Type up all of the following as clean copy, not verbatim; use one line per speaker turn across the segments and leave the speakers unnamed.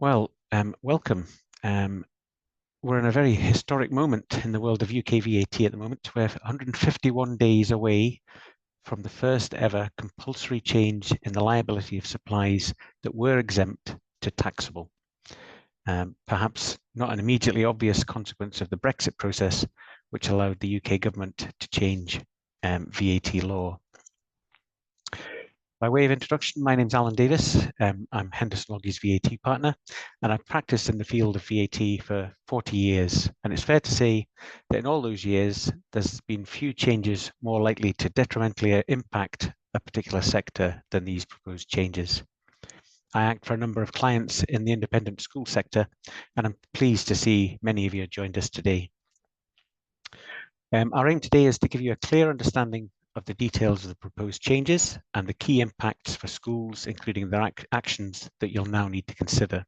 Welcome. We're in a very historic moment in the world of UK VAT at the moment. We're 151 days away from the first ever compulsory change in the liability of supplies that were exempt to taxable. Perhaps not an immediately obvious consequence of the Brexit process, which allowed the UK government to change VAT law. By way of introduction, my name is Alan Davis. I'm Henderson Loggie's VAT partner, and I've practiced in the field of VAT for 40 years. And it's fair to say that in all those years, there's been few changes more likely to detrimentally impact a particular sector than these proposed changes. I act for a number of clients in the independent school sector, and I'm pleased to see many of you have joined us today. Our aim today is to give you a clear understanding of the details of the proposed changes and the key impacts for schools, including their actions that you'll now need to consider.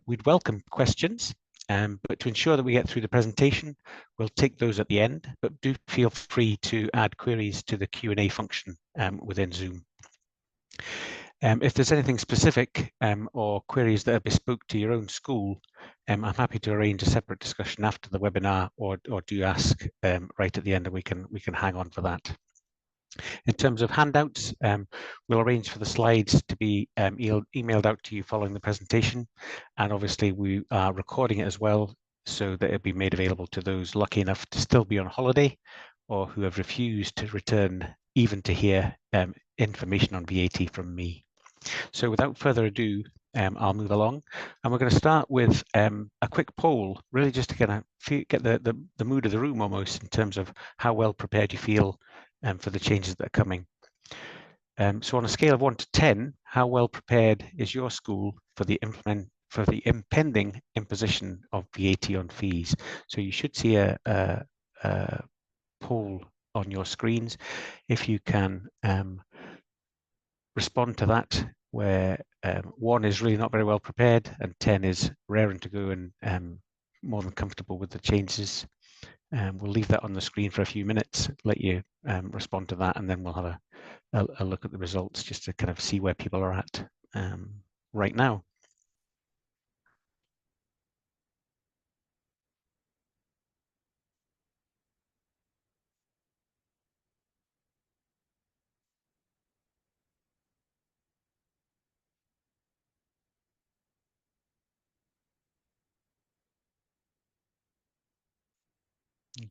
We'd welcome questions, but to ensure that we get through the presentation, we'll take those at the end, but do feel free to add queries to the Q&A function within Zoom. If there's anything specific or queries that are bespoke to your own school, I'm happy to arrange a separate discussion after the webinar, or do ask right at the end, and we can hang on for that. In terms of handouts, we'll arrange for the slides to be emailed out to you following the presentation, and obviously we are recording it as well, so that it'll be made available to those lucky enough to still be on holiday or who have refused to return even to hear information on VAT from me. So without further ado, I'll move along, and we're going to start with a quick poll, really just to kind of get the mood of the room almost, in terms of how well prepared you feel for the changes that are coming. So on a scale of 1 to 10, how well prepared is your school for the impending imposition of VAT on fees? So you should see a poll on your screens. If you can respond to that, where 1 is really not very well prepared and 10 is raring to go and more than comfortable with the changes. We'll leave that on the screen for a few minutes, let you respond to that, and then we'll have a look at the results just to kind of see where people are at right now.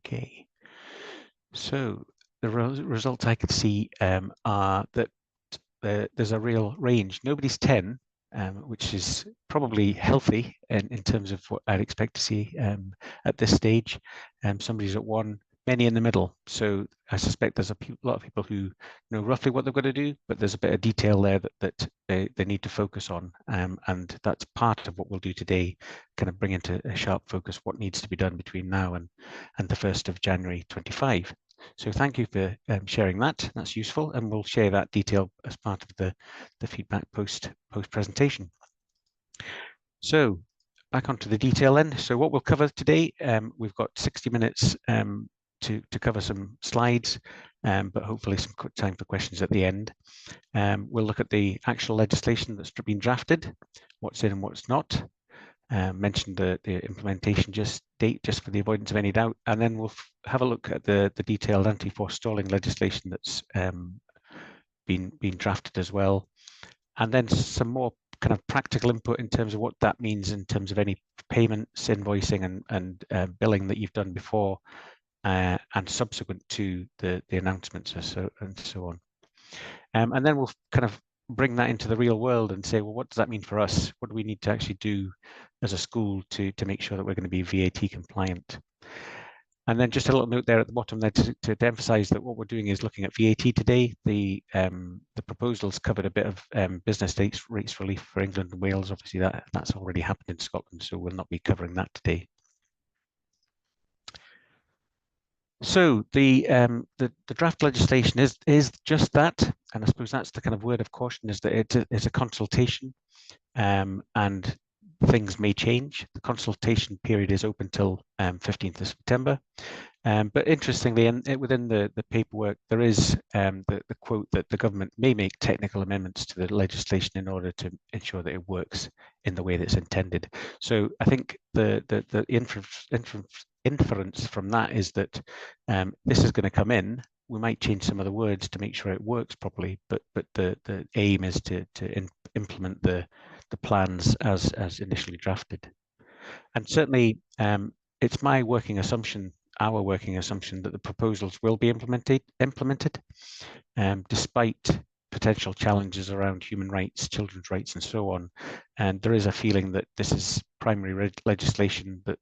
Okay, so the results I could see are that there's a real range. Nobody's 10, which is probably healthy in terms of what I'd expect to see at this stage. Somebody's at 1, many in the middle. So I suspect there's a lot of people who know roughly what they've got to do, but there's a bit of detail there that they need to focus on. And that's part of what we'll do today, kind of bring into a sharp focus what needs to be done between now and the 1st of January 25. So thank you for sharing that. That's useful, and we'll share that detail as part of the feedback post presentation. So back onto the detail then. So what we'll cover today, we've got 60 minutes to cover some slides, but hopefully some time for questions at the end. We'll look at the actual legislation that's been drafted, what's in and what's not. Mentioned the implementation date just for the avoidance of any doubt, and then we'll have a look at the detailed anti-forestalling legislation that's been drafted as well, and then some more kind of practical input in terms of what that means in terms of any payments, invoicing, and billing that you've done before and subsequent to the announcements and so on. And then we'll kind of bring that into the real world and say, well, what does that mean for us? What do we need to actually do as a school to make sure that we're going to be VAT compliant? And then just a little note there at the bottom there to emphasize that what we're doing is looking at VAT today. The proposals covered a bit of business rates relief for England and Wales. Obviously, that's already happened in Scotland, so we'll not be covering that today. So the draft legislation is just that, and I suppose that's the kind of word of caution, is that it's a consultation, and things may change. The consultation period is open till 15th of September, But interestingly, within the paperwork, there is the quote that the government may make technical amendments to the legislation in order to ensure that it works in the way that's intended. So I think the inference from that is that this is going to come in. We might change some of the words to make sure it works properly, but the aim is to implement the plans as initially drafted. And certainly, it's my working assumption, our working assumption, that the proposals will be implemented, despite potential challenges around human rights, children's rights, and so on. And there is a feeling that this is primary legislation that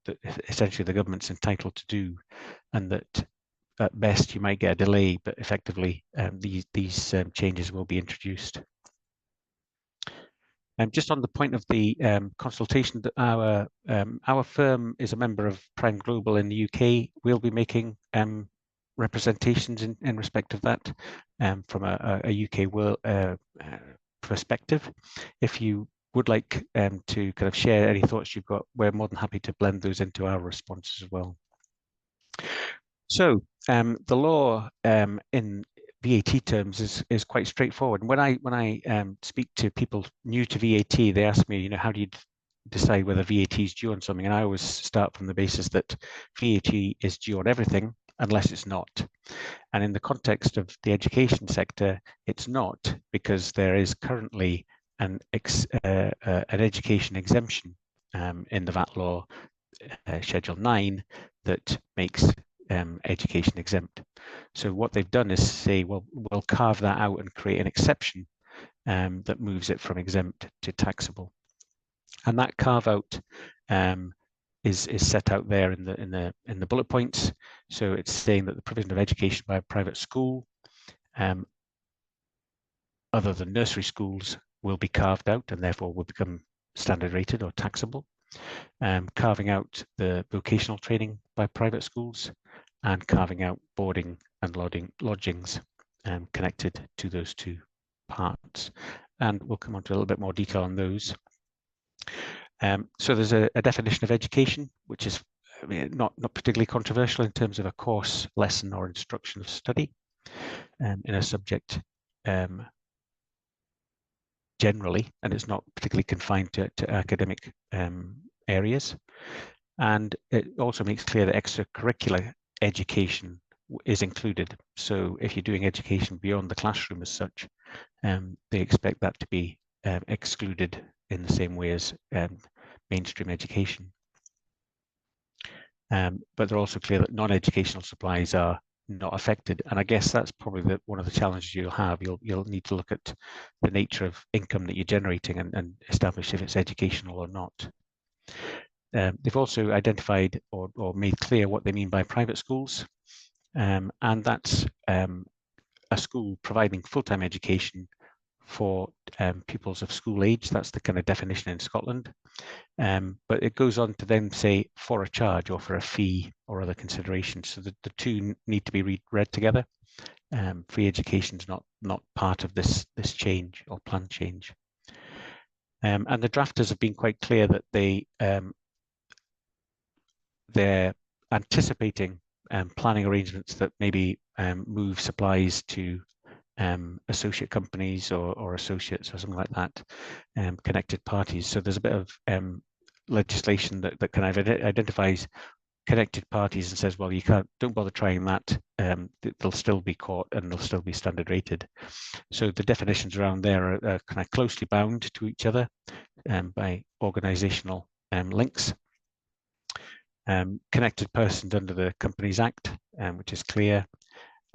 essentially the government's entitled to do, and that at best you might get a delay, but effectively these changes will be introduced. Just on the point of the consultation, that our firm is a member of Prime Global in the UK. We'll be making representations in respect of that from a UK world perspective. If you would like to kind of share any thoughts you've got, we're more than happy to blend those into our responses as well. So the law in VAT terms is quite straightforward. And when I speak to people new to VAT, they ask me, how do you decide whether VAT is due on something? And I always start from the basis that VAT is due on everything unless it's not. And in the context of the education sector, it's not, because there is currently an education exemption in the VAT law, Schedule 9, that makes education exempt. So what they've done is say, well, we'll carve that out and create an exception that moves it from exempt to taxable. And that carve out is set out there in the bullet points. So it's saying that the provision of education by a private school, other than nursery schools, will be carved out and therefore will become standard rated or taxable. Carving out the vocational training by private schools, and carving out boarding and lodgings connected to those two parts. And we'll come on to a little bit more detail on those. So there's a definition of education, which is not particularly controversial in terms of a course, lesson, or instruction of study in a subject generally, and it's not particularly confined to academic areas. And it also makes clear that extracurricular education is included. So if you're doing education beyond the classroom as such, they expect that to be excluded in the same way as mainstream education. But they're also clear that non-educational supplies are not affected. And I guess that's probably one of the challenges you'll have. You'll need to look at the nature of income that you're generating and establish if it's educational or not. They've also identified or made clear what they mean by private schools. And that's a school providing full-time education for pupils of school age. That's the kind of definition in Scotland. But it goes on to then say for a charge or for a fee or other considerations. So the two need to be read together. Free education is not part of this change or plan change. And the drafters have been quite clear that they're anticipating planning arrangements that maybe move supplies to associate companies or associates or something like that, connected parties. So there's a bit of legislation that kind of identifies connected parties and says, well, don't bother trying that. They'll still be caught and they'll still be standard rated. So the definitions around there are kind of closely bound to each other by organizational links. Connected persons under the Companies Act, which is clear.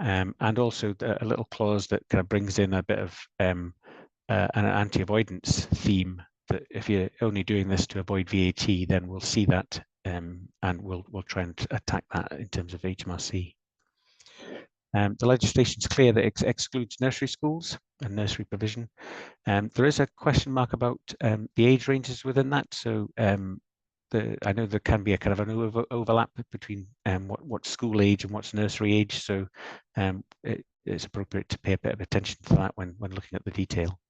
And also a little clause that kind of brings in a bit of an anti-avoidance theme, that if you're only doing this to avoid VAT, then we'll see that and we'll try and attack that in terms of HMRC. The legislation is clear that it excludes nursery schools and nursery provision. There is a question mark about the age ranges within that. So I know there can be a kind of an overlap between what's school age and what's nursery age. So it's appropriate to pay a bit of attention to that when looking at the detail.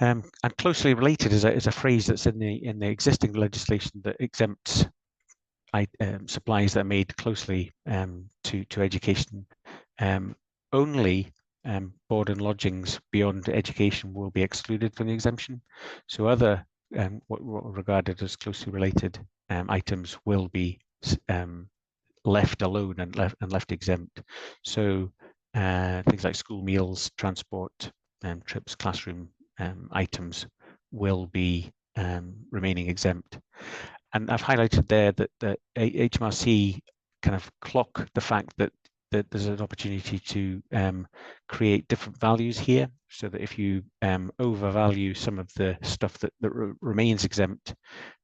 And closely related is a phrase that's in the existing legislation that exempts supplies that are made closely to education. Only board and lodgings beyond education will be excluded from the exemption. So other what are regarded as closely related items will be left alone and left exempt. So things like school meals, transport, trips, classroom items will be remaining exempt. And I've highlighted there that the HMRC kind of clock the fact that there's an opportunity to create different values here, so that if you overvalue some of the stuff that remains exempt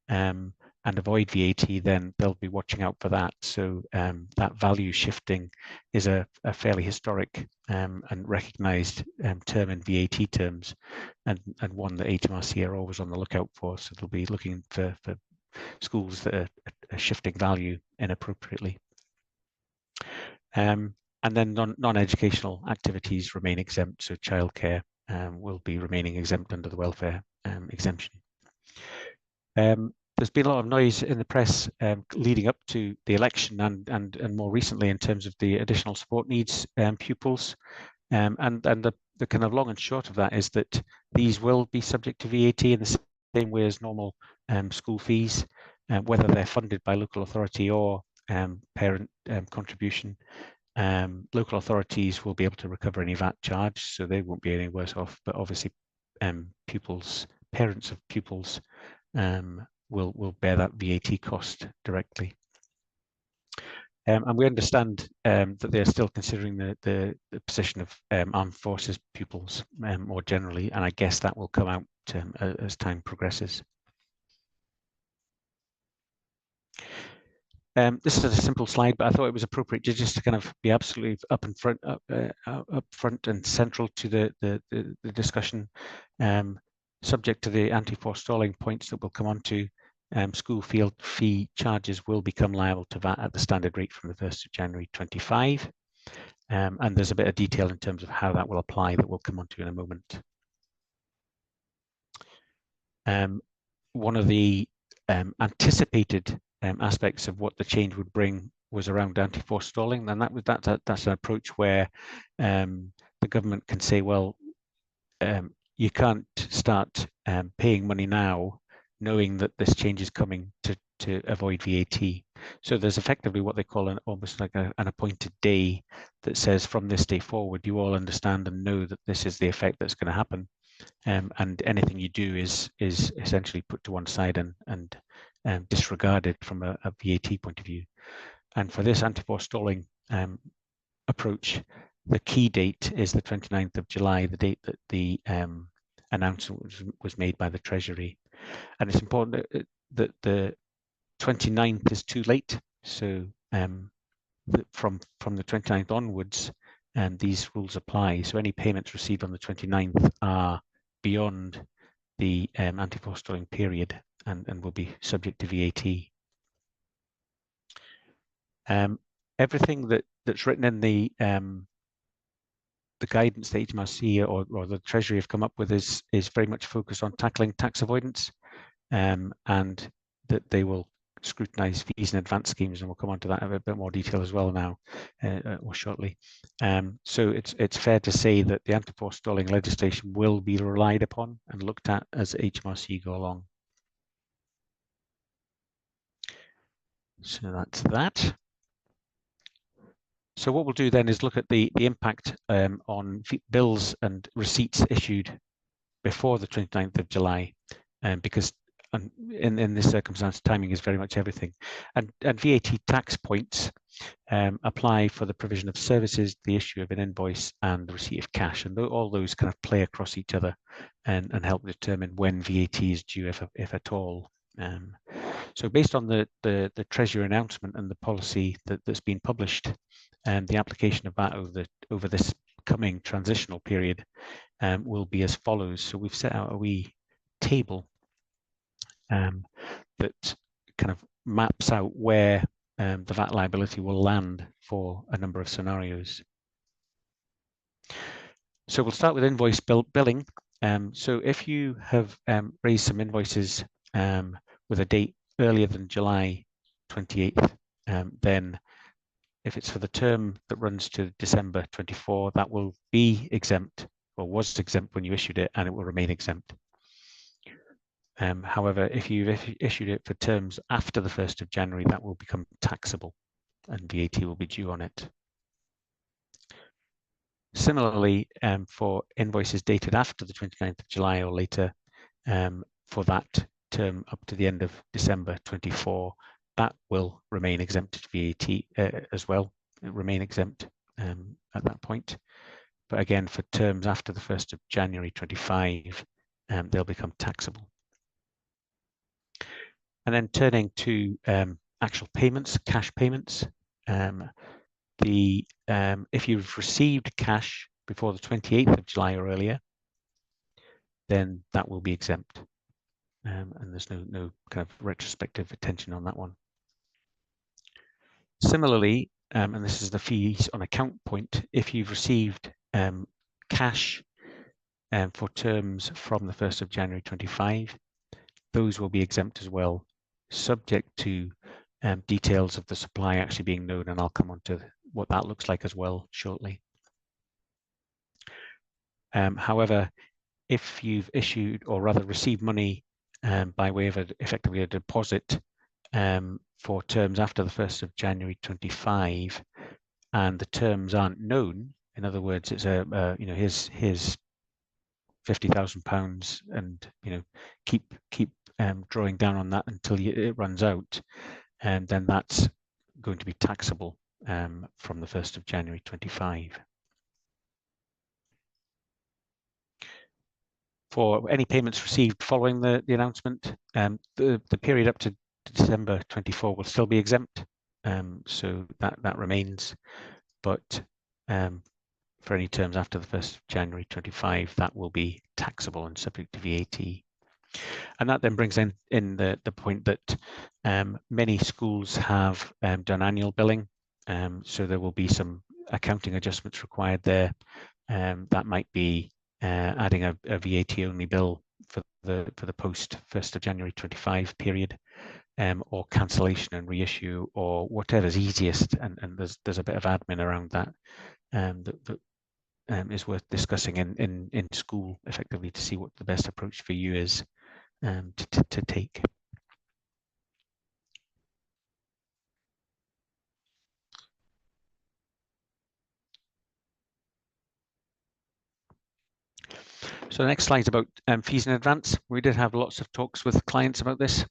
and avoid VAT, then they'll be watching out for that. So that value shifting is a fairly historic and recognised term in VAT terms, and one that HMRC are always on the lookout for. So they'll be looking for schools that are shifting value inappropriately. And then non-educational activities remain exempt, so childcare will be remaining exempt under the welfare exemption. There's been a lot of noise in the press leading up to the election and more recently in terms of the additional support needs pupils. And the kind of long and short of that is that these will be subject to VAT in the same way as normal school fees, whether they're funded by local authority or parent contribution. Local authorities will be able to recover any VAT charge, so they won't be any worse off. But obviously, parents of pupils will bear that VAT cost directly. And we understand that they're still considering the position of armed forces pupils more generally, and I guess that will come out as time progresses. This is a simple slide, but I thought it was appropriate just to kind of be absolutely up front and central to the discussion. Subject to the anti-forestalling points that we'll come on to, school field fee charges will become liable to VAT at the standard rate from the 1st of January 25. And there's a bit of detail in terms of how that will apply that we'll come on to in a moment. One of the anticipated aspects of what the change would bring was around anti-forestalling, and that's an approach where the government can say, well, you can't start paying money now knowing that this change is coming to avoid VAT. So there's effectively what they call almost like an appointed day that says from this day forward, you all understand and know that this is the effect that's going to happen. And anything you do is essentially put to one side and disregarded from a VAT point of view. And for this anti-forestalling approach, the key date is the 29th of July, the date that the announcement was made by the Treasury. And it's important that the 29th is too late. So from the 29th onwards, these rules apply. So any payments received on the 29th are beyond the anti-forestalling period and will be subject to VAT. Everything that's written in the guidance that HMRC or the Treasury have come up with is very much focused on tackling tax avoidance, and that they will scrutinise fees and advance schemes, and we'll come on to that in a bit more detail as well now or shortly. So it's fair to say that the anti-forestalling legislation will be relied upon and looked at as HMRC go along. So that's that. So what we'll do then is look at the impact on bills and receipts issued before the 29th of July, because in this circumstance, timing is very much everything. And VAT tax points apply for the provision of services, the issue of an invoice, and the receipt of cash. And all those kind of play across each other and help determine when VAT is due, if at all. So based on the Treasury announcement and the policy that's been published, the application of that over this coming transitional period will be as follows. So we've set out a wee table that kind of maps out where the VAT liability will land for a number of scenarios. So we'll start with invoice billing. So if you have raised some invoices with a date earlier than July 28th, then if it's for the term that runs to December 24, that will be exempt, or was exempt when you issued it, and it will remain exempt. However, if you've issued it for terms after the 1st of January, that will become taxable and VAT will be due on it. Similarly, for invoices dated after the 29th of July or later, for that term up to the end of December 24, that will remain exempted VAT as well, remain exempt at that point. But again, for terms after the 1st of January 25, they'll become taxable. And then turning to actual payments, cash payments, if you've received cash before the 28th of July or earlier, then that will be exempt. And there's no kind of retrospective attention on that one. Similarly, and this is the fees on account point, if you've received cash for terms from the 1st of January 25, those will be exempt as well, subject to details of the supply actually being known, and I'll come on to what that looks like as well shortly. However, if you've issued, or rather received money by way of effectively a deposit for terms after the 1st of January 25, and the terms aren't known, in other words, it's here's £50,000, and keep drawing down on that until it runs out, and then that's going to be taxable from the 1st of January 25. For any payments received following the announcement, the period up to December 24 will still be exempt, so that remains. But for any terms after the 1st of January 25, that will be taxable and subject to VAT. And that then brings in the point that many schools have done annual billing, so there will be some accounting adjustments required there. That might be adding a VAT only bill for the post 1st of January 25 period, or cancellation and reissue, or whatever's easiest. And there's a bit of admin around that that is worth discussing in school effectively to see what the best approach for you is to take. So the next slide is about fees in advance. We did have lots of talks with clients about this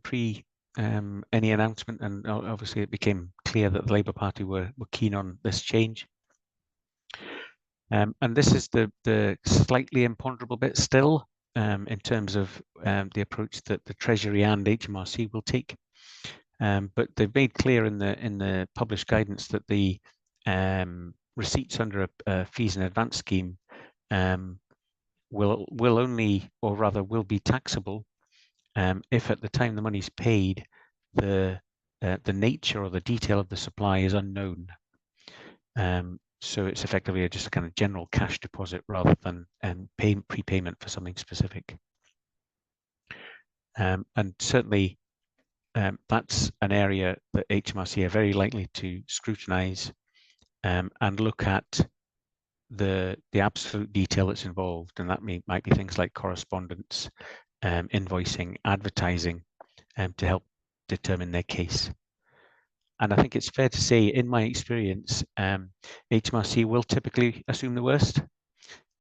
pre any announcement, and obviously it became clear that the Labour Party were keen on this change. And this is the slightly imponderable bit still in terms of the approach that the Treasury and HMRC will take. But they've made clear in the published guidance that the receipts under a fees in advance scheme will only, or rather will be taxable if at the time the money's paid, the nature or the detail of the supply is unknown. So it's effectively just a kind of general cash deposit rather than prepayment for something specific. And certainly that's an area that HMRC are very likely to scrutinise and look at the absolute detail that's involved, and that might be things like correspondence, invoicing, advertising, to help determine their case. And I think it's fair to say, in my experience, HMRC will typically assume the worst,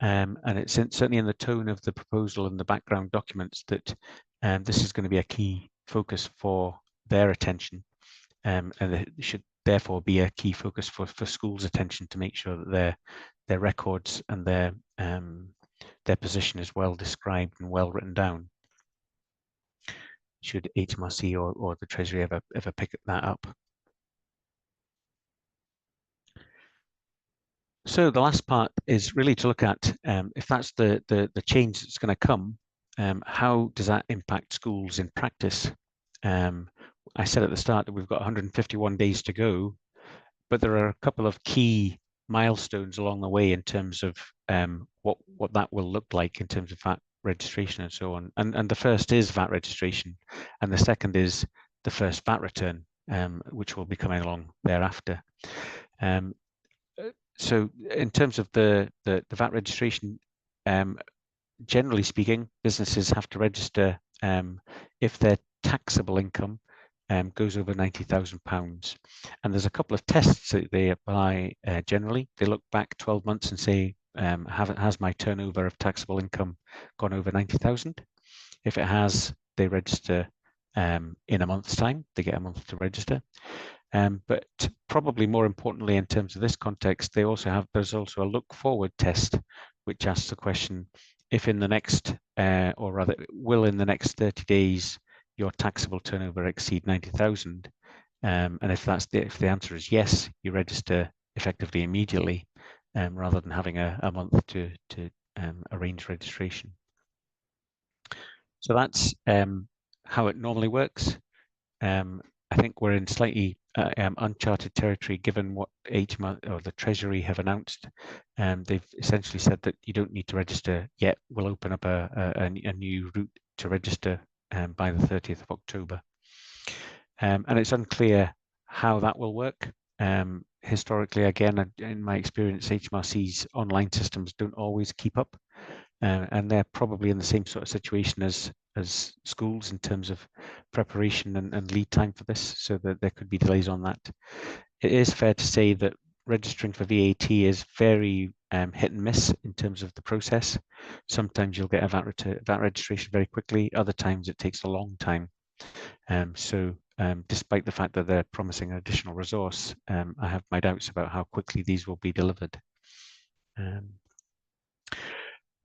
and it's certainly in the tone of the proposal and the background documents that this is going to be a key focus for their attention, and it should therefore be a key focus for schools' attention to make sure that their records and their position is well described and well written down, should HMRC or the Treasury ever pick that up. So the last part is really to look at if that's the change that's going to come, how does that impact schools in practice? I said at the start that we've got 151 days to go, but there are a couple of key milestones along the way in terms of what that will look like in terms of VAT registration and so on. And the first is VAT registration, and the second is the first VAT return, which will be coming along thereafter. So in terms of the VAT registration, generally speaking, businesses have to register if their taxable income goes over £90,000. And there's a couple of tests that they apply generally. They look back 12 months and say, has my turnover of taxable income gone over 90,000? If it has, they register in a month's time. They get a month to register. But probably more importantly, in terms of this context, there's also a look forward test, which asks the question, if in the next, or rather, will in the next 30 days, your taxable turnover exceed 90,000? And if the answer is yes, you register effectively immediately, rather than having a month to arrange registration. So that's how it normally works. I think we're in slightly uncharted territory given what HMR or the Treasury have announced. They've essentially said that you don't need to register yet. We'll open up a new route to register by the 30th of October. And it's unclear how that will work. Historically, again, in my experience, HMRC's online systems don't always keep up. And they're probably in the same sort of situation as schools in terms of preparation and lead time for this, so that there could be delays on that. It is fair to say that registering for VAT is very hit and miss in terms of the process. Sometimes you'll get a VAT registration very quickly, other times it takes a long time. So despite the fact that they're promising an additional resource, I have my doubts about how quickly these will be delivered.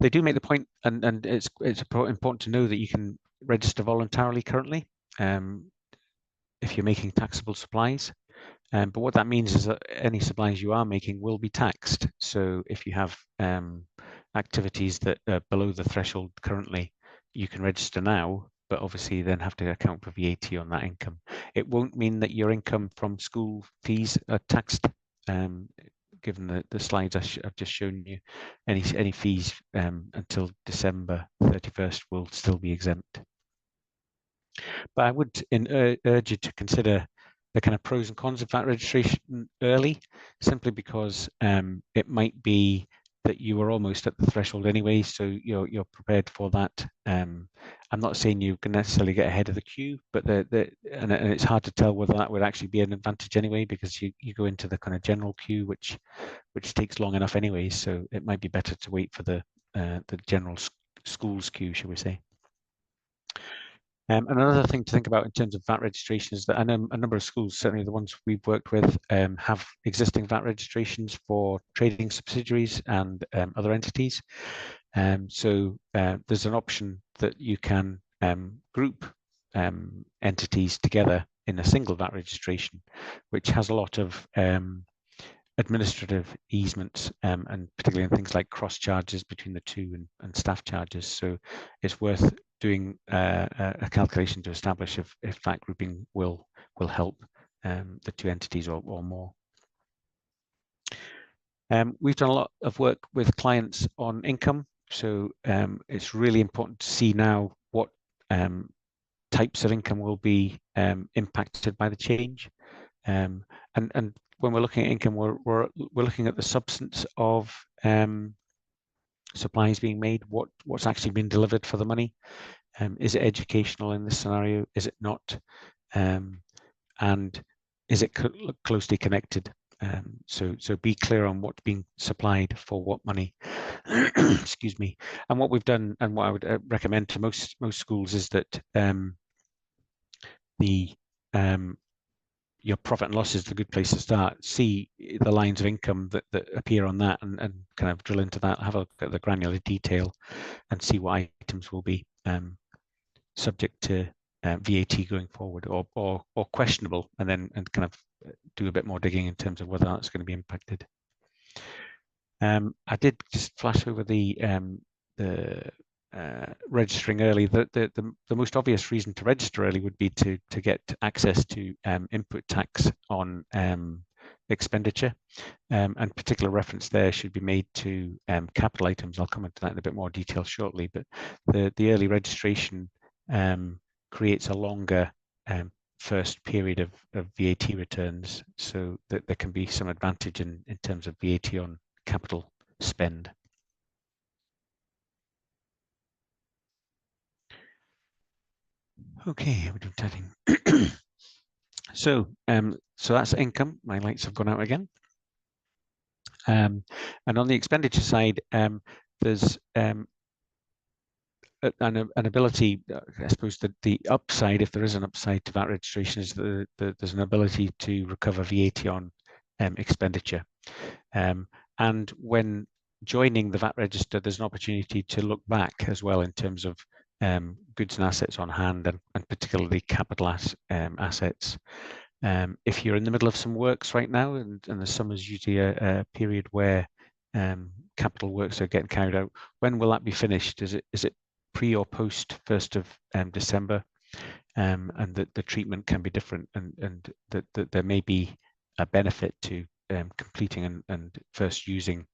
They do make the point, and it's important to know that you can register voluntarily currently if you're making taxable supplies. But what that means is that any supplies you are making will be taxed. So if you have activities that are below the threshold currently, you can register now, but obviously then have to account for VAT on that income. It won't mean that your income from school fees are taxed. Given the slides I've just shown you, any fees until December 31st will still be exempt. But I would urge you to consider the kind of pros and cons of VAT registration early, simply because it might be that you are almost at the threshold anyway, so you're prepared for that. I'm not saying you can necessarily get ahead of the queue, but and it's hard to tell whether that would actually be an advantage anyway, because you go into the kind of general queue, which takes long enough anyway. So it might be better to wait for the general schools queue, shall we say. Another thing to think about in terms of VAT registration is that a number of schools, certainly the ones we've worked with, have existing VAT registrations for trading subsidiaries and other entities. So there's an option that you can group entities together in a single VAT registration, which has a lot of administrative easements, and particularly in things like cross charges between the two and staff charges. So it's worth doing a calculation to establish if that grouping will help the two entities or more. We've done a lot of work with clients on income, so it's really important to see now what types of income will be impacted by the change. And when we're looking at income, we're looking at the substance of supplies being made, what's actually been delivered for the money. Is it educational in this scenario? Is it not? And is it closely connected? So be clear on what's being supplied for what money. Excuse me. And what we've done, and what I would recommend to most schools, is that your profit and loss is the good place to start. See the lines of income that appear on that, and kind of drill into that, have a look at the granular detail, and see what items will be subject to VAT going forward, or questionable, and kind of do a bit more digging in terms of whether that's going to be impacted. I did just flash over the registering early. The most obvious reason to register early would be to get access to input tax on expenditure. And particular reference there should be made to capital items. I'll come into that in a bit more detail shortly, but the early registration creates a longer first period of VAT returns, so that there can be some advantage in terms of VAT on capital spend. Okay, we're doing tagging. So that's income. My lights have gone out again. And on the expenditure side, there's an ability, I suppose, that the upside, if there is an upside to VAT registration, is that there's an ability to recover VAT on expenditure. And when joining the VAT register, there's an opportunity to look back as well in terms of goods and assets on hand, and particularly capital assets. If you're in the middle of some works right now, and the summer is usually a period where capital works are getting carried out, when will that be finished? Is it pre or post 1st of December? And that the treatment can be different, and that there may be a benefit to completing and first using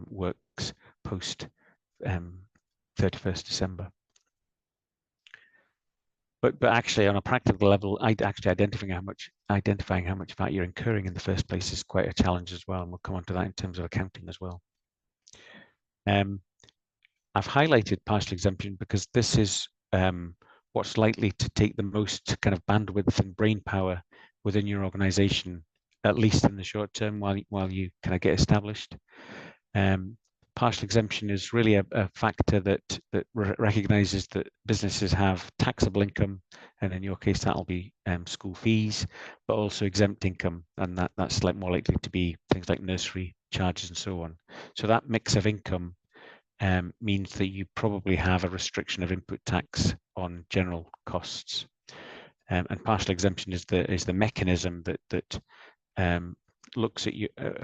works post 31st December. But actually, on a practical level, identifying how much VAT you're incurring in the first place is quite a challenge as well, and we'll come on to that in terms of accounting as well. I've highlighted partial exemption because this is what's likely to take the most kind of bandwidth and brain power within your organization, at least in the short term, while you kind of get established. Partial exemption is really a factor that recognizes that businesses have taxable income, and in your case that'll be school fees, but also exempt income, and that's more likely to be things like nursery charges and so on. So that mix of income means that you probably have a restriction of input tax on general costs, and partial exemption is the mechanism that looks at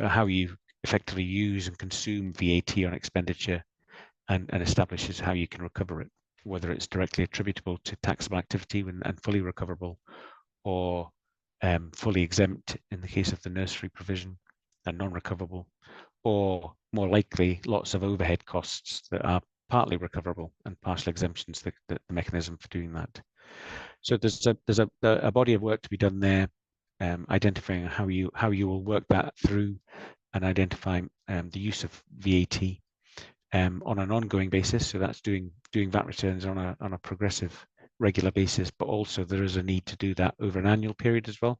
how you effectively use and consume VAT on expenditure, and establishes how you can recover it, whether it's directly attributable to taxable activity and fully recoverable, or fully exempt in the case of the nursery provision and non-recoverable, or more likely lots of overhead costs that are partly recoverable, and partial exemptions the mechanism for doing that. So there's a body of work to be done there, identifying how you will work that through, and identifying the use of VAT on an ongoing basis. So that's doing VAT returns on a progressive, regular basis, but also there is a need to do that over an annual period as well.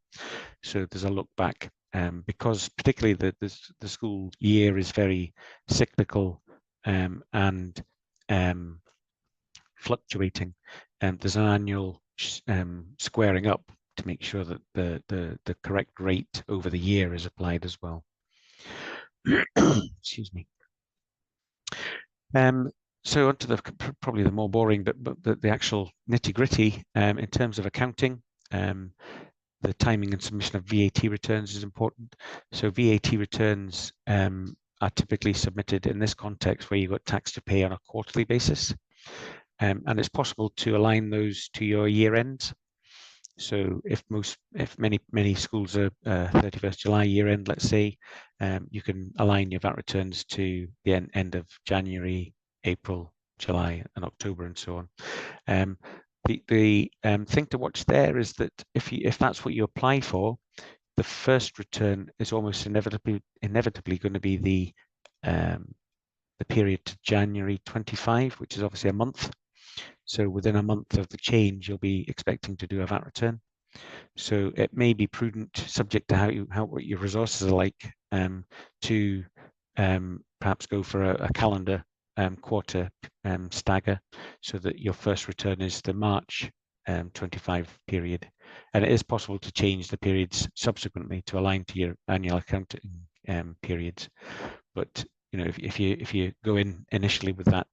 So there's a look back, because particularly the school year is very cyclical and fluctuating, and there's an annual squaring up to make sure that the correct rate over the year is applied as well. Excuse me. So onto probably the more boring, but the actual nitty gritty in terms of accounting. The timing and submission of VAT returns is important. So VAT returns are typically submitted in this context where you've got tax to pay on a quarterly basis, and it's possible to align those to your year ends. So if many schools are 31st July year end, let's say, you can align your VAT returns to the end of January, April, July, and October, and so on. The thing to watch there is that if that's what you apply for, the first return is almost inevitably going to be the period to January 25, which is obviously a month. So within a month of the change, you'll be expecting to do a VAT return. So it may be prudent, subject to what your resources are like, to perhaps go for a calendar quarter stagger, so that your first return is the March 25 period. And it is possible to change the periods subsequently to align to your annual accounting periods. But if you go in initially with that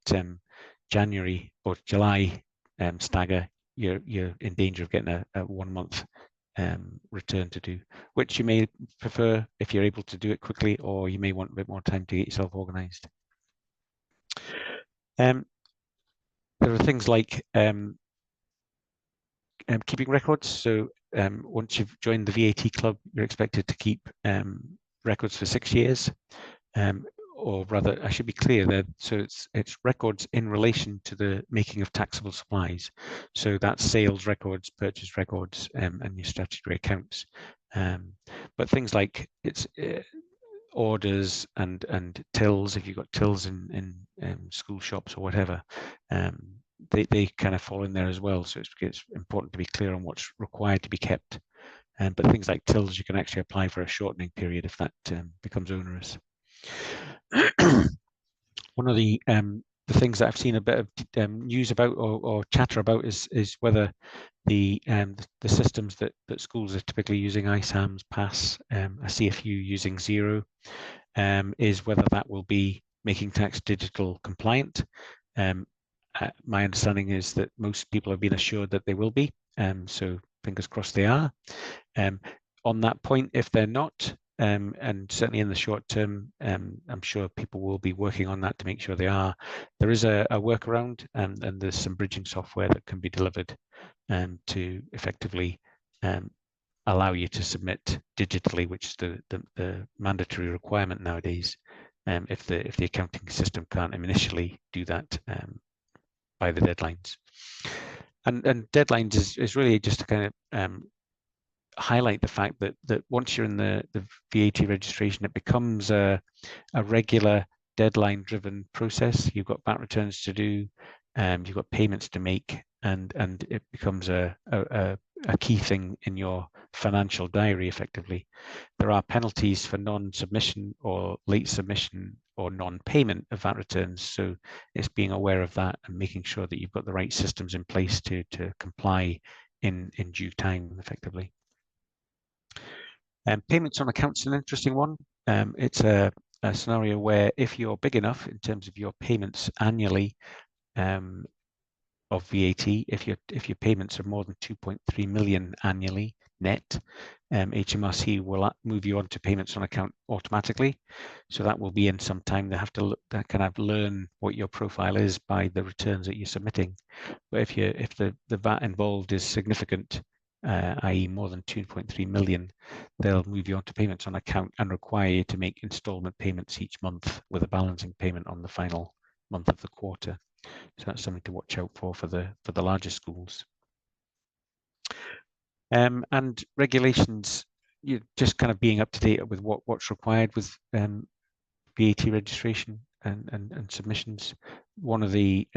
January or July stagger, you're in danger of getting a 1 month return to do, which you may prefer if you're able to do it quickly, or you may want a bit more time to get yourself organized. There are things like keeping records. So once you've joined the VAT club, you're expected to keep records for 6 years. Or rather, I should be clear there. So it's records in relation to the making of taxable supplies. So that's sales records, purchase records, and your statutory accounts. But things like it's orders and tills, if you've got tills in school shops or whatever, they kind of fall in there as well. So it's important to be clear on what's required to be kept. But things like tills, you can actually apply for a shortening period if that becomes onerous. One of the things that I've seen a bit of news about or chatter about is whether the systems that schools are typically using, ISAMS, PASS, I see a few using Xero, is whether that will be making tax digital compliant. My understanding is that most people have been assured that they will be, so fingers crossed they are. On that point, if they're not, and certainly in the short term, I'm sure people will be working on that to make sure they are. There is a workaround, and there's some bridging software that can be delivered to effectively allow you to submit digitally, which is the mandatory requirement nowadays. If the accounting system can't initially do that by the deadlines, and deadlines is really just to kind of highlight the fact that once you're in the VAT registration, it becomes a regular deadline-driven process. You've got VAT returns to do, you've got payments to make, and it becomes a key thing in your financial diary. Effectively, there are penalties for non-submission or late submission or non-payment of VAT returns. So it's being aware of that and making sure that you've got the right systems in place to comply in due time, effectively. Payments on accounts is an interesting one. It's a scenario where if you're big enough in terms of your payments annually of VAT, if your payments are more than 2.3 million annually net, HMRC will move you on to payments on account automatically. So that will be in some time. They have to kind of learn what your profile is by the returns that you're submitting. But if the VAT involved is significant, i.e. more than 2.3 million, they'll move you on to payments on account and require you to make installment payments each month with a balancing payment on the final month of the quarter. So that's something to watch out for the larger schools. And regulations, you're just kind of being up to date with what's required with VAT registration and submissions. One of the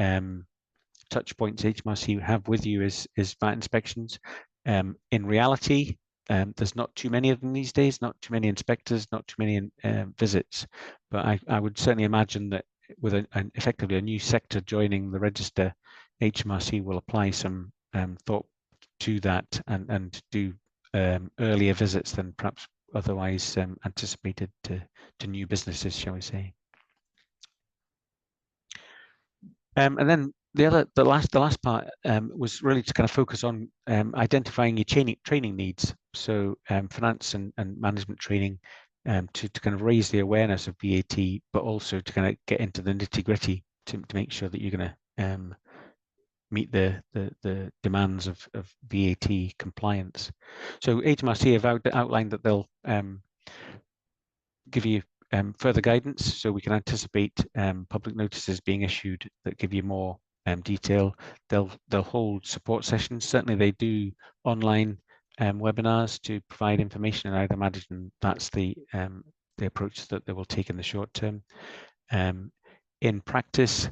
touch points HMRC have with you is VAT inspections. In reality, there's not too many of them these days, not too many inspectors, not too many visits. But I would certainly imagine that with effectively a new sector joining the register, HMRC will apply some thought to that and do earlier visits than perhaps otherwise anticipated to new businesses, shall we say. And then the last part was really to kind of focus on identifying your training needs. So finance and management training to kind of raise the awareness of VAT, but also to kind of get into the nitty gritty to make sure that you're going to meet the demands of VAT compliance. So HMRC have outlined that they'll give you further guidance, so we can anticipate public notices being issued that give you more detail. They'll hold support sessions. Certainly, they do online webinars to provide information, and I'd imagine that's the approach that they will take in the short term. In practice,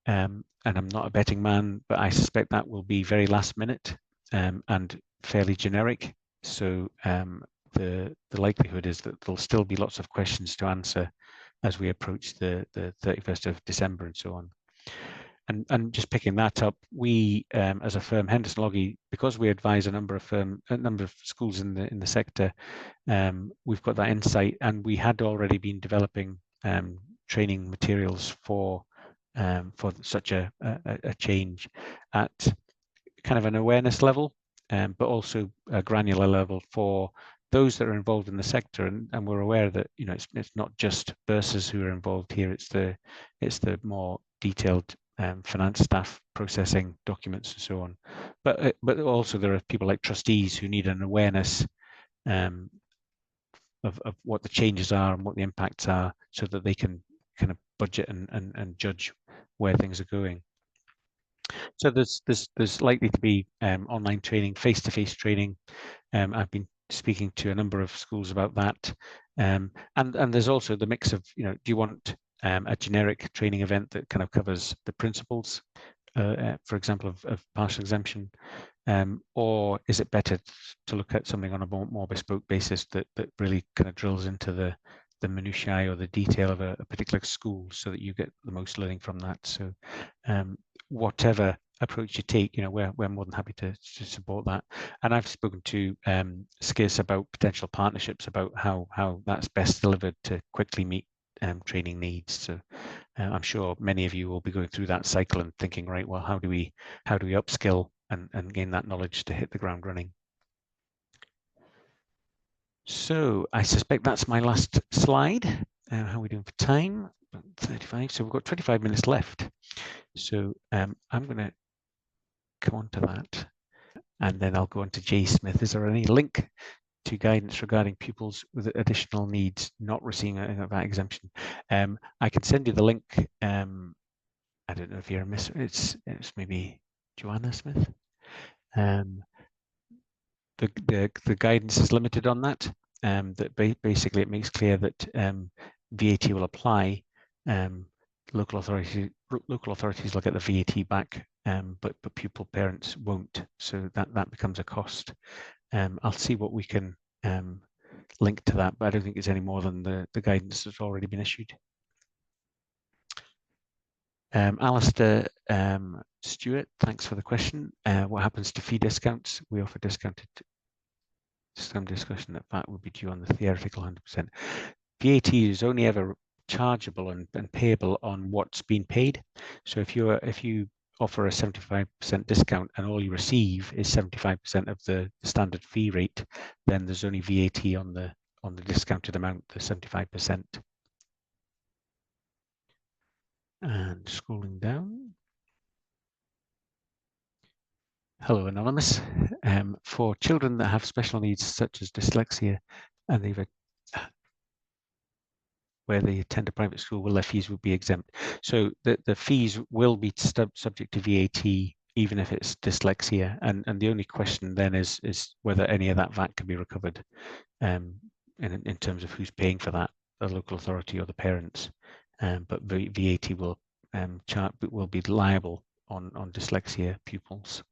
and I'm not a betting man, but I suspect that will be very last minute and fairly generic. So the likelihood is that there'll still be lots of questions to answer as we approach the 31st of December and so on. And just picking that up, we as a firm, Henderson Logie, because we advise a number of schools in the sector, we've got that insight, and we had already been developing training materials for such a change at kind of an awareness level, but also a granular level for those that are involved in the sector, and we're aware that it's not just bursars who are involved here. It's the more detailed finance staff processing documents and so on. but also there are people like trustees who need an awareness of what the changes are and what the impacts are, so that they can kind of budget and judge where things are going. So there's likely to be online training, face-to-face training. I've been speaking to a number of schools about that, and there's also the mix of, do you want a generic training event that kind of covers the principles, for example, of partial exemption, or is it better to look at something on a more bespoke basis that really kind of drills into the minutiae or the detail of a particular school, so that you get the most learning from that? So whatever approach you take, we're more than happy to support that. And I've spoken to SCIS about potential partnerships, about how that's best delivered to quickly meet training needs. So I'm sure many of you will be going through that cycle and thinking, right, well, how do we upskill and gain that knowledge to hit the ground running? So I suspect that's my last slide. How are we doing for time? 35. So we've got 25 minutes left. So I'm going to come on to that, and then I'll go on to Jay Smith. Is there any link to guidance regarding pupils with additional needs not receiving a VAT exemption? I can send you the link. I don't know if you're a miss. It's maybe Joanna Smith. The guidance is limited on that. That basically it makes clear that VAT will apply. Local authorities will get the VAT back, but pupil parents won't. So that becomes a cost. I'll see what we can link to that, but I don't think it's any more than the guidance that's already been issued. Alistair Stewart, thanks for the question. What happens to fee discounts? We offer discounted. Some discussion that VAT would be due on the theoretical 100%. VAT is only ever chargeable and payable on what's been paid. So if you offer a 75% discount and all you receive is 75% of the standard fee rate, then there's only VAT on the discounted amount, the 75%. And scrolling down. Hello, Anonymous. For children that have special needs such as dyslexia, and where they attend a private school, will their fees be exempt? So the fees will be subject to VAT, even if it's dyslexia. And the only question then is whether any of that VAT can be recovered, in terms of who's paying for that, the local authority or the parents. But VAT will be liable on dyslexia pupils.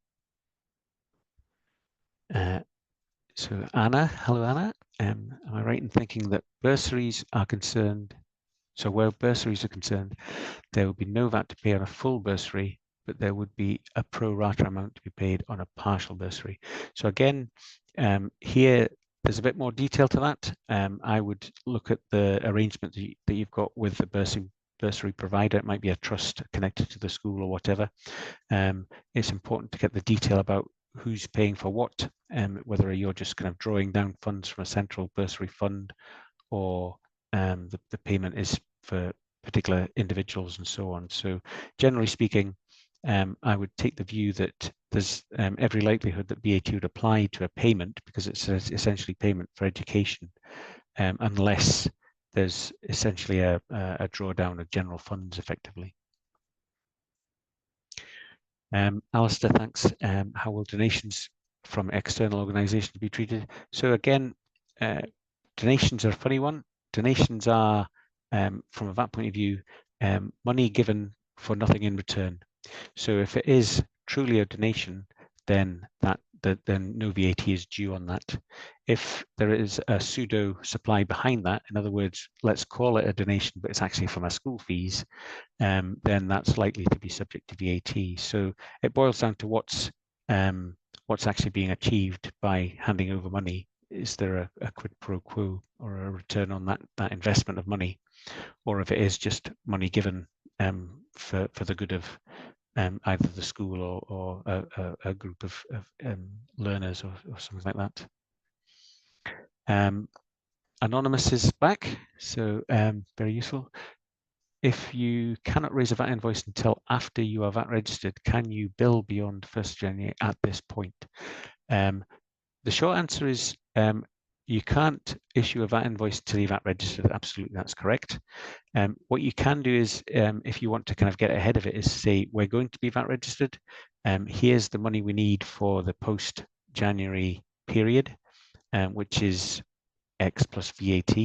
So Anna, hello Anna. Am I right in thinking that bursaries are concerned? So where bursaries are concerned, there would be no VAT to pay on a full bursary, but there would be a pro rata amount to be paid on a partial bursary. So again, here there's a bit more detail to that. I would look at the arrangement that you've got with the bursary provider. It might be a trust connected to the school or whatever. It's important to get the detail about who's paying for what, whether you're just kind of drawing down funds from a central bursary fund, or the payment is for particular individuals and so on. So generally speaking, I would take the view that there's every likelihood that VAT would apply to a payment, because it's essentially payment for education, unless there's essentially a drawdown of general funds effectively. Alistair, thanks. How will donations from external organisations be treated? So again, donations are a funny one. Donations are, from a VAT point of view, money given for nothing in return. So if it is truly a donation, then then no VAT is due on that. If there is a pseudo supply behind that, in other words, let's call it a donation, but it's actually from our school fees, then that's likely to be subject to VAT. So it boils down to what's actually being achieved by handing over money. Is there a quid pro quo or a return on that investment of money, or if it is just money given for the good of either the school or a group of learners or something like that. Anonymous is back, so very useful. if you cannot raise a VAT invoice until after you are VAT registered, can you bill beyond 1st January at this point? The short answer is you can't issue a VAT invoice until you're VAT registered. Absolutely, that's correct. What you can do is, if you want to kind of get ahead of it, is say, we're going to be VAT registered. Here's the money we need for the post-January period, which is X plus VAT,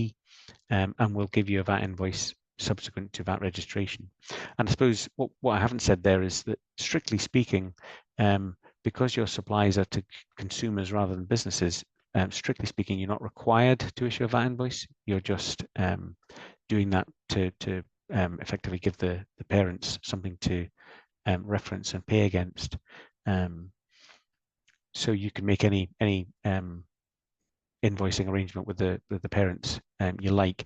and we'll give you a VAT invoice subsequent to VAT registration. And I suppose what I haven't said there is that, strictly speaking, because your supplies are to consumers rather than businesses, strictly speaking, you're not required to issue a VAT invoice. You're just doing that to effectively give the parents something to reference and pay against. So you can make any invoicing arrangement with the parents you like,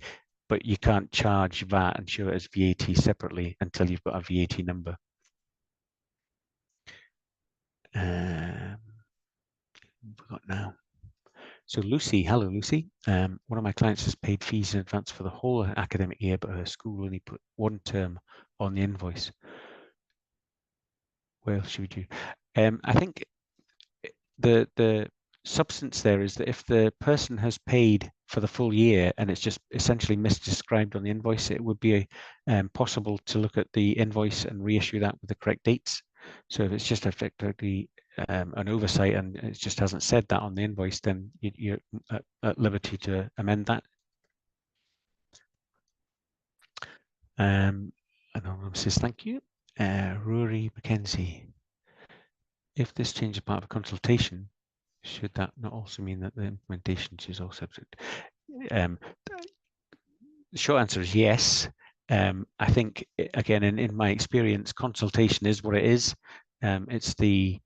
but you can't charge VAT and show it as VAT separately until you've got a VAT number. Forgot now. So Lucy, hello Lucy. One of my clients has paid fees in advance for the whole academic year, but her school only put one term on the invoice. Where else should we do? I think the substance there is that if the person has paid for the full year and it's just essentially misdescribed on the invoice, it would be possible to look at the invoice and reissue that with the correct dates. So if it's just effectively an oversight and it just hasn't said that on the invoice, then you're at liberty to amend that. Anonymous says, thank you. Rory Mackenzie. If this change is part of a consultation, should that not also mean that the implementation is all subject? The short answer is yes. I think, again, in my experience, consultation is what it is. It's the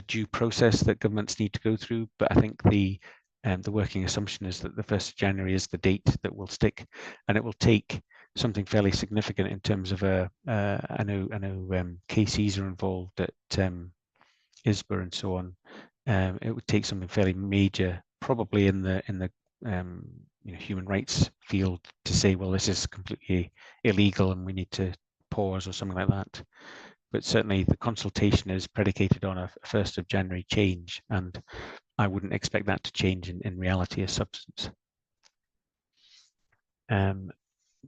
due process that governments need to go through, but I think the working assumption is that the 1st of January is the date that will stick, and it will take something fairly significant in terms of I know KCs are involved at ISBA and so on. It would take something fairly major, probably in the human rights field, to say, well, this is completely illegal and we need to pause or something like that. But certainly the consultation is predicated on a 1st of January change, and I wouldn't expect that to change in reality as substance.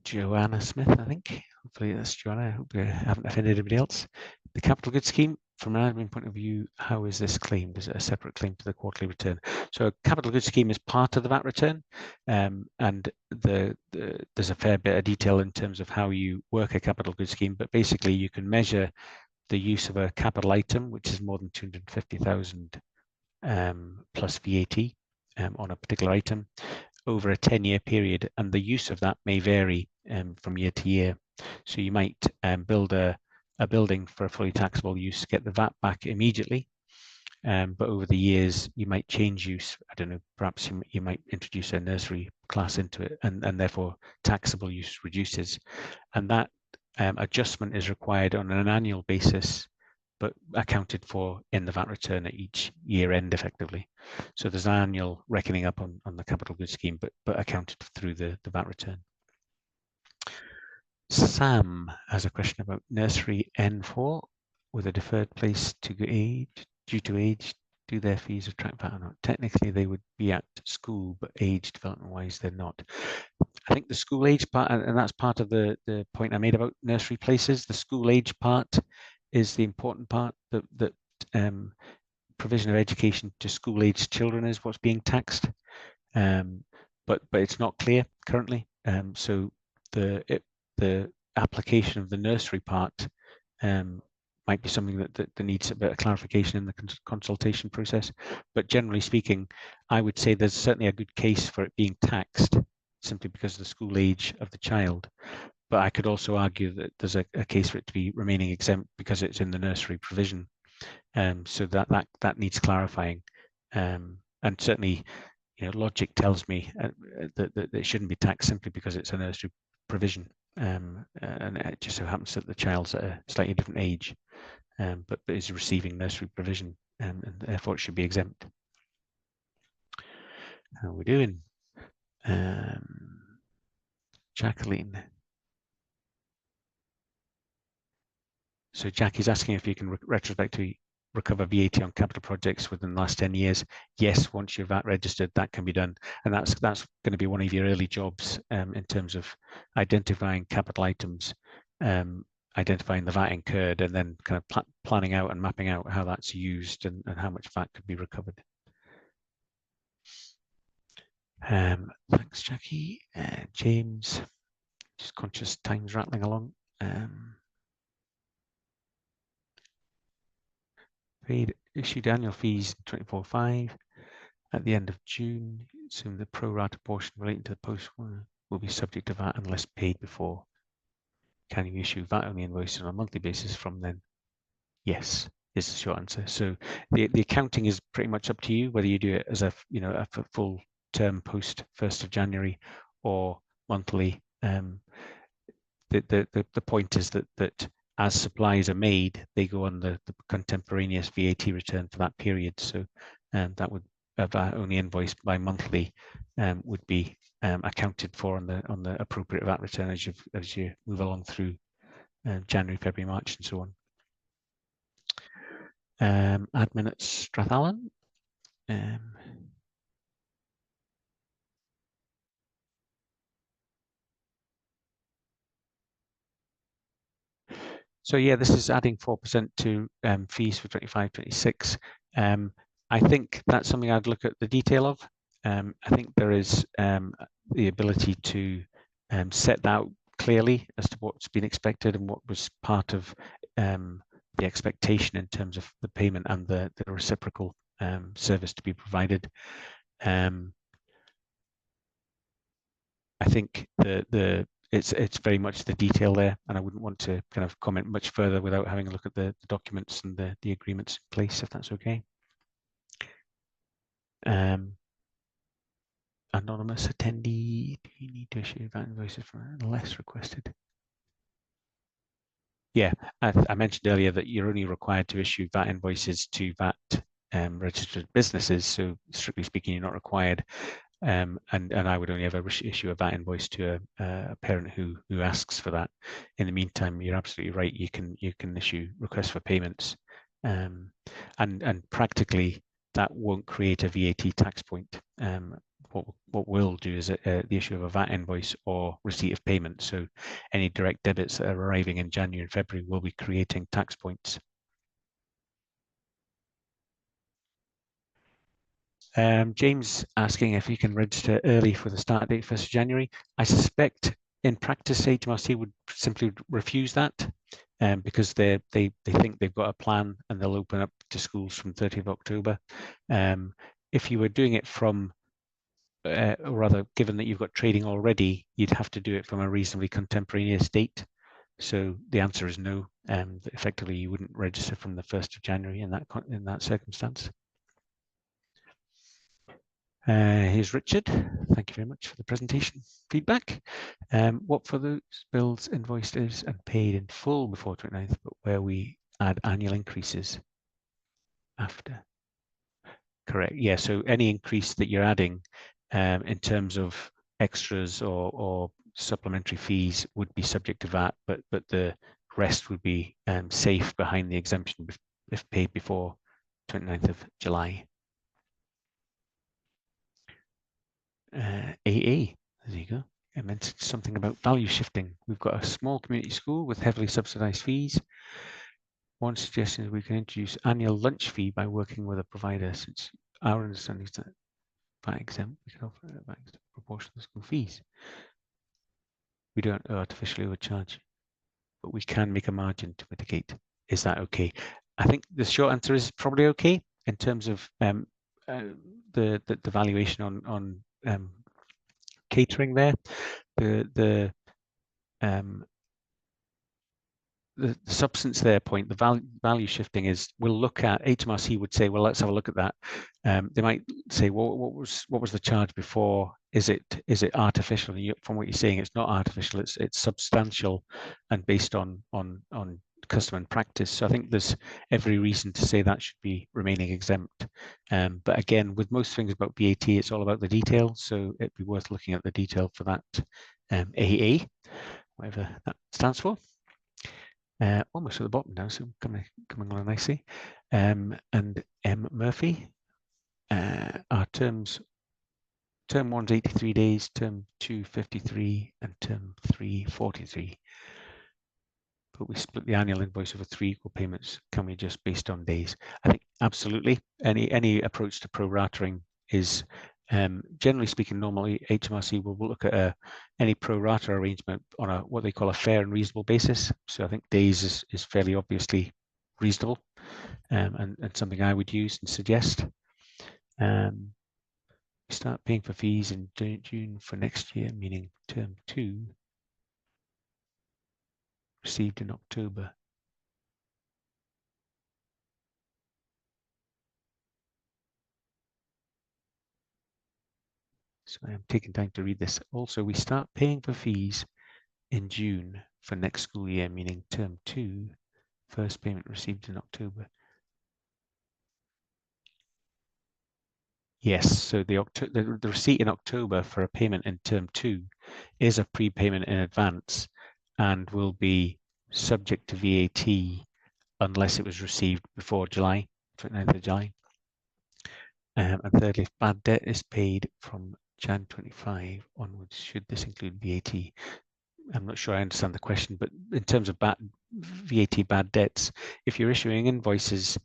Joanna Smith, I think. Hopefully that's Joanna. I hope I haven't offended anybody else. The capital goods scheme, from an admin point of view, how is this claimed? Is it a separate claim to the quarterly return? So a capital goods scheme is part of the VAT return, and there's a fair bit of detail in terms of how you work a capital goods scheme, but basically you can measure the use of a capital item, which is more than 250,000 plus VAT on a particular item, over a 10-year period, and the use of that may vary from year to year. So you might build a building for a fully taxable use, get the VAT back immediately, but over the years you might change use. I don't know, perhaps you might introduce a nursery class into it, and therefore taxable use reduces. And that adjustment is required on an annual basis, but accounted for in the VAT return at each year end effectively. So there's an annual reckoning up on the capital goods scheme, but accounted through the VAT return. Sam has a question about nursery N4 with a deferred place to age, due to age. Do their fees attract VAT or not? Technically, they would be at school, but age development-wise, they're not. I think the school age part, and that's part of the point I made about nursery places, the school age part is the important part, that provision of education to school age children is what's being taxed. But it's not clear currently. So the application of the nursery part might be something that needs a bit of clarification in the consultation process. But generally speaking, I would say there's certainly a good case for it being taxed simply because of the school age of the child. But I could also argue that there's a case for it to be remaining exempt because it's in the nursery provision. So that needs clarifying. And certainly, logic tells me that it shouldn't be taxed simply because it's a nursery provision. And it just so happens that the child's at a slightly different age, but is receiving nursery provision, and therefore it should be exempt. How are we doing? Jacqueline. So Jackie's asking if you can retrospectively recover VAT on capital projects within the last 10 years. Yes, once you're VAT registered, that can be done. And that's going to be one of your early jobs in terms of identifying capital items, identifying the VAT incurred, and then kind of planning out and mapping out how that's used and how much VAT could be recovered. Thanks, Jackie. James, just conscious time's rattling along. Paid issued annual fees 24/5 at the end of June. Assume the pro rata portion relating to the post will be subject to VAT unless paid before. Can you issue VAT only invoices on a monthly basis from then? Yes, is the short answer. So the accounting is pretty much up to you whether you do it as a full term post 1st of January or monthly. The point is that as supplies are made, they go on the contemporaneous VAT return for that period. So that would VAT only invoice by monthly would be accounted for on the appropriate VAT return as you move along through January, February, March, and so on. Admin at Strathallan. So yeah, this is adding 4% to fees for 25-26. I think that's something I'd look at the detail of. I think there is the ability to set that out clearly as to what's been expected and what was part of the expectation in terms of the payment and the reciprocal service to be provided. I think it's very much the detail there, and I wouldn't want to kind of comment much further without having a look at the documents and the agreements in place, if that's okay. Anonymous attendee, do you need to issue VAT invoices unless requested? Yeah, I mentioned earlier that you're only required to issue VAT invoices to VAT registered businesses. So strictly speaking, you're not required. And I would only ever issue a VAT invoice to a parent who asks for that. In the meantime, you're absolutely right. You can issue requests for payments, and practically that won't create a VAT tax point. What we'll do is the issue of a VAT invoice or receipt of payment. So any direct debits that are arriving in January and February will be creating tax points. James asking if you can register early for the start date 1st of January. I suspect in practice HMRC would simply refuse that because they think they've got a plan and they'll open up to schools from 30th of October. If you were doing it from, or rather, given that you've got trading already, you'd have to do it from a reasonably contemporaneous date. So the answer is no. Effectively, you wouldn't register from the 1st of January in that circumstance. Here's Richard. Thank you very much for the presentation feedback. What for those bills invoiced is and paid in full before 29th, but where we add annual increases after? Correct. Yeah. So any increase that you're adding in terms of extras or supplementary fees would be subject to VAT, but the rest would be safe behind the exemption if paid before 29th of July. AA, there you go. I mentioned something about value shifting. We've got a small community school with heavily subsidized fees. One suggestion is we can introduce annual lunch fee by working with a provider. Since our understanding is that VAT exempt, we can offer a VAT exempt proportion of the school fees. We don't artificially overcharge, but we can make a margin to mitigate. Is that okay? I think the short answer is probably okay in terms of the valuation on catering there. The substance there point, the value shifting is, we'll look at, HMRC would say, well, let's have a look at that. They might say, well, what was the charge before? Is it artificial? From what you're saying, it's not artificial. It's substantial and based on custom and practice. So I think there's every reason to say that should be remaining exempt. But again, with most things about VAT, it's all about the detail. So it'd be worth looking at the detail for that AA, whatever that stands for. Almost at the bottom now, so coming along nicely. And M Murphy, our terms. Term 1's 83 days, term 2 53, and term 3 43. But we split the annual invoice over 3 equal payments. Can we adjust based on days? I think absolutely. Any approach to pro-ratering is, generally speaking, normally HMRC will look at any pro-rata arrangement on what they call a fair and reasonable basis. So I think days is fairly obviously reasonable, and something I would use and suggest. We start paying for fees in June for next year, meaning term 2 received in October. So I am taking time to read this. Also, we start paying for fees in June for next school year, meaning term 2, first payment received in October. Yes, so the receipt in October for a payment in term 2 is a prepayment in advance and will be subject to VAT unless it was received before July, 29th of July. And thirdly, if bad debt is paid from Jan 25 onwards, should this include VAT? I'm not sure I understand the question, but in terms of VAT bad debts, if you're issuing invoices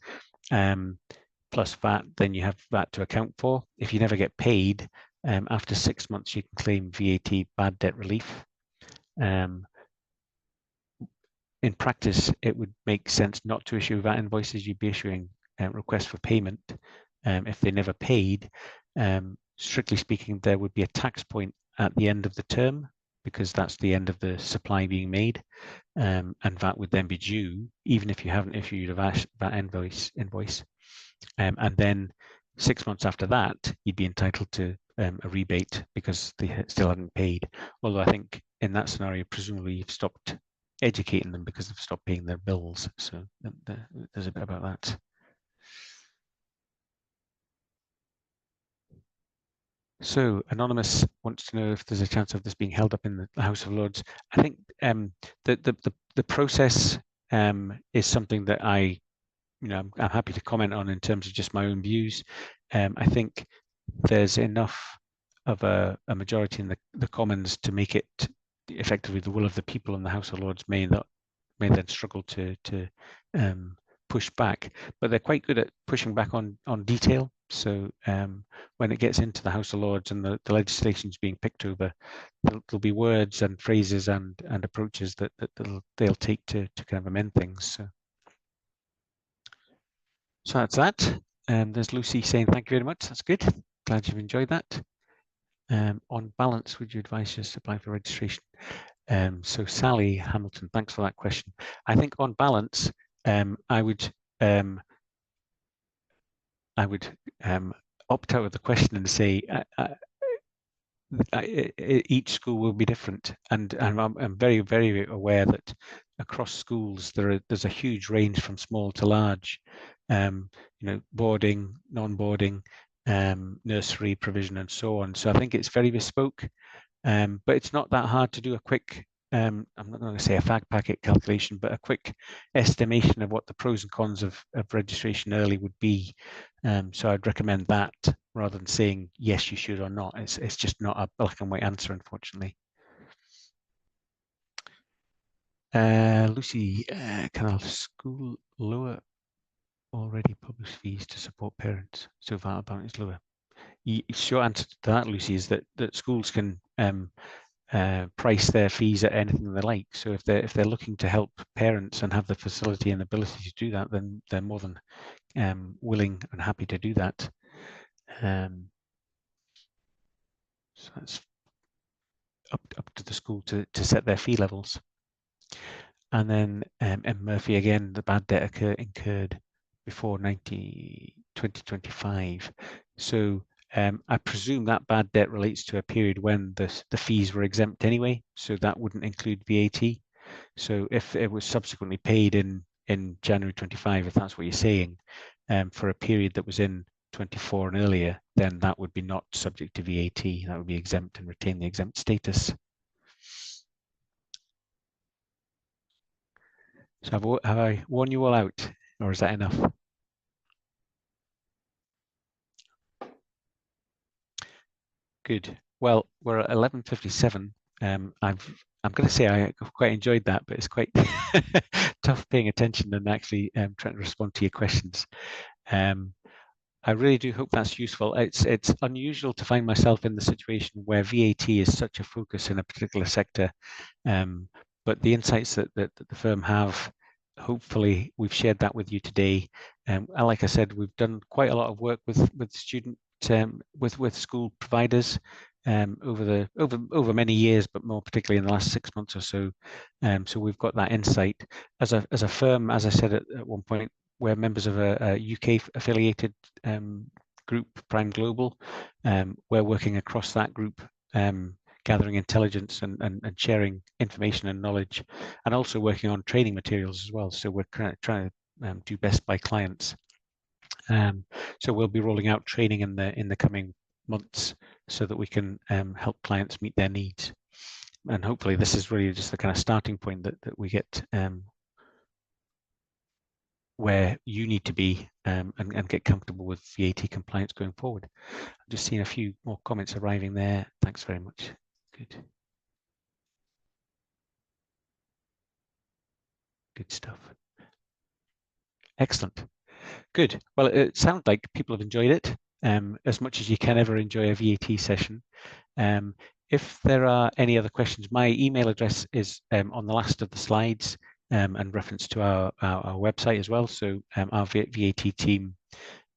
plus VAT, then you have VAT to account for. If you never get paid, after 6 months, you can claim VAT bad debt relief. In practice, it would make sense not to issue VAT invoices. You'd be issuing requests for payment. If they never paid, strictly speaking, there would be a tax point at the end of the term because that's the end of the supply being made, and VAT would then be due, even if you haven't issued a VAT invoice. And then 6 months after that, you'd be entitled to a rebate because they still hadn't paid. Although I think in that scenario, presumably you've stopped educating them because they've stopped paying their bills. So there's a bit about that. So Anonymous wants to know if there's a chance of this being held up in the House of Lords. I think the process is something that I'm happy to comment on in terms of just my own views. I think there's enough of a majority in the Commons to make it effectively the will of the people, and the House of Lords may then struggle to push back, but they're quite good at pushing back on detail. So when it gets into the House of Lords and the legislation is being picked over, there'll be words and phrases and approaches that they'll take to kind of amend things. So that's that. There's Lucy saying thank you very much. That's good. Glad you've enjoyed that. On balance, would you advise just apply for registration? So Sally Hamilton, thanks for that question. I think on balance, I would opt out of the question and say each school will be different, and I'm very, very aware that across schools there's a huge range from small to large. Boarding, non-boarding, nursery provision, and so on. So I think it's very bespoke. But it's not that hard to do a quick, I'm not going to say a fact packet calculation, but a quick estimation of what the pros and cons of registration early would be. So I'd recommend that rather than saying yes, you should or not. It's just not a black and white answer, unfortunately. Lucy, can a school lower already published fees to support parents so VAT amount is lower? Short answer to that, Lucy, is that schools can price their fees at anything they like. So if they're looking to help parents and have the facility and ability to do that, then they're more than willing and happy to do that. So that's up to the school to set their fee levels. And then M Murphy, again, the bad debt incurred before 2025. So I presume that bad debt relates to a period when the fees were exempt anyway, so that wouldn't include VAT. So if it was subsequently paid in January 25, if that's what you're saying, for a period that was in 24 and earlier, then that would be not subject to VAT. That would be exempt and retain the exempt status. So have I worn you all out, or is that enough? Good. Well, we're at 11:57. I'm going to say I quite enjoyed that, but it's quite tough paying attention and actually trying to respond to your questions. Um, I really do hope that's useful. It's unusual to find myself in the situation where VAT is such a focus in a particular sector, um, but the insights that the firm have, hopefully we've shared that with you today. And like I said, we've done quite a lot of work with student with school providers over many years, but more particularly in the last 6 months or so. So we've got that insight as a firm. As I said at one point, we're members of a UK affiliated group, Prime Global. We're working across that group, gathering intelligence and sharing information and knowledge, and also working on training materials as well. So we're trying to do best by clients. So we'll be rolling out training in the coming months so that we can help clients meet their needs. And hopefully this is really just the kind of starting point that we get where you need to be and get comfortable with VAT compliance going forward. I've just seen a few more comments arriving there. Thanks very much. Good. Good stuff. Excellent. Good. Well, it sounds like people have enjoyed it as much as you can ever enjoy a VAT session. If there are any other questions, my email address is on the last of the slides and reference to our website as well. So our VAT team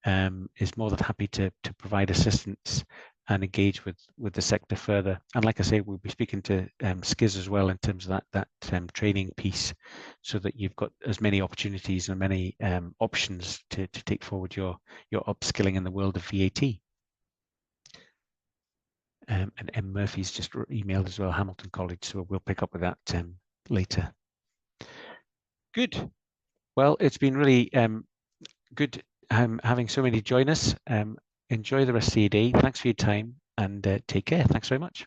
is more than happy to provide assistance and engage with the sector further. And like I say, we'll be speaking to SCIS as well in terms of that training piece, so that you've got as many opportunities and many options to take forward your upskilling in the world of VAT. And M. Murphy's just emailed as well, Hamilton College, so we'll pick up with that later. Good. Well, it's been really good having so many join us. Enjoy the rest of your day. Thanks for your time and take care. Thanks very much.